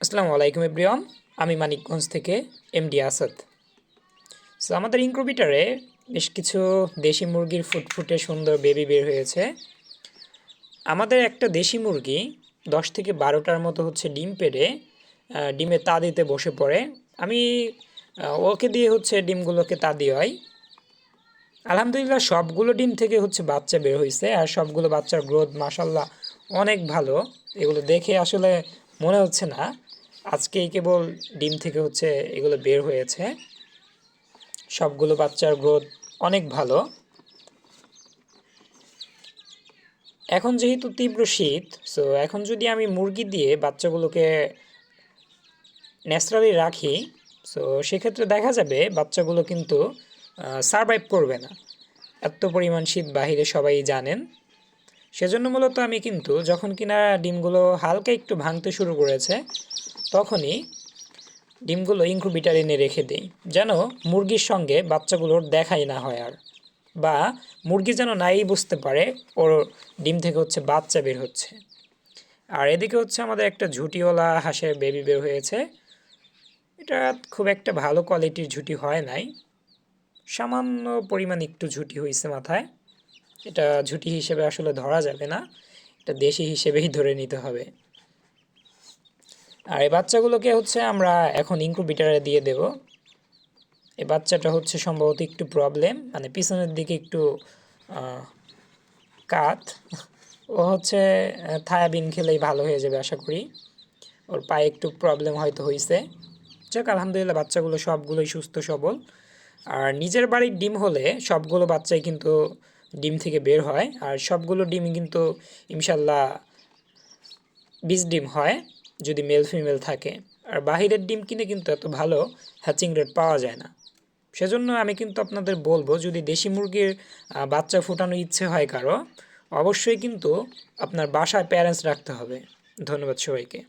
আসসালামু আলাইকুম এভরিওয়ান। আমি মানিকগঞ্জ থেকে এমডি আসাদ। সো আমাদের ইনকিউবেটরে বেশ কিছু দেশি মুরগির ফুটফুটে সুন্দর বেবি বের হয়েছে। আমাদের একটা দেশি মুরগি 10 থেকে 12টার মতো হচ্ছে ডিম পেড়ে ডিমে তা দিতে বসে পড়ে। আমি ওকে দিয়ে হচ্ছে ডিমগুলোকে তা দিওয়াই। আলহামদুলিল্লাহ সবগুলো ডিম থেকে হচ্ছে বাচ্চা বের হয়েছে, আর সবগুলো বাচ্চার গ্রোথ মাশাল্লাহ অনেক ভালো। এগুলো দেখে আসলে মনে হচ্ছে না আজকেই কেবল ডিম থেকে হচ্ছে এগুলো বের হয়েছে। সবগুলো বাচ্চার গ্রোথ অনেক ভালো। এখন যেহেতু তীব্র শীত, সো এখন যদি আমি মুরগি দিয়ে বাচ্চাগুলোকে ন্যাচারালি রাখি, সো সেক্ষেত্রে দেখা যাবে বাচ্চাগুলো কিন্তু সারভাইভ করবে না। এত পরিমাণ শীত বাহিরে সবাই জানেন। সেজন্য মূলত আমি কিন্তু যখন কিনা ডিমগুলো হালকা একটু ভাঙতে শুরু করেছে, তখনই ডিমগুলো ইনকিউবেটর এনে রেখে দিই, যেন মুরগির সঙ্গে বাচ্চাগুলোর দেখাই না হয় আর, বা মুরগি যেন নাই বুঝতে পারে ওর ডিম থেকে হচ্ছে বাচ্চা বের হচ্ছে। আর এদিকে হচ্ছে আমাদের একটা ঝুটিওয়ালা হাঁসের বেবি বের হয়েছে। এটা খুব একটা ভালো কোয়ালিটির ঝুটি হয় নাই, সামান্য পরিমাণ একটু ঝুটি হয়েছে মাথায়। এটা ঝুটি হিসেবে আসলে ধরা যাবে না, এটা দেশি হিসেবেই ধরে নিতে হবে। আর এই বাচ্চাগুলোকে হচ্ছে আমরা এখন ইনকিউবেটরে দিয়ে দেব। এই বাচ্চাটা হচ্ছে সম্ভবত একটু প্রবলেম, মানে পিছনের দিকে একটু কাত। ও হচ্ছে থায়াবিন খেলেই ভালো হয়ে যাবে আশা করি। ওর পায়ে একটু প্রবলেম হয়তো হয়েছে। যাক আলহামদুলিল্লাহ বাচ্চাগুলো সবগুলোই সুস্থ সবল। আর নিজের বাড়ির ডিম হলে সবগুলো বাচ্চাই কিন্তু ডিম থেকে বের হয়, আর সবগুলো ডিমই কিন্তু ইনশাল্লাহ 20 ডিম হয় যদি মেল ফিমেল থাকে। আর বাহিরের ডিম কিনে কিন্তু এত ভালো হ্যাচিং রেট পাওয়া যায় না। সেজন্য আমি কিন্তু আপনাদের বলবো, যদি দেশি মুরগির বাচ্চা ফোটানোর ইচ্ছে হয় কারো, অবশ্যই কিন্তু আপনার বাসায় প্যারেন্টস রাখতে হবে। ধন্যবাদ সবাইকে।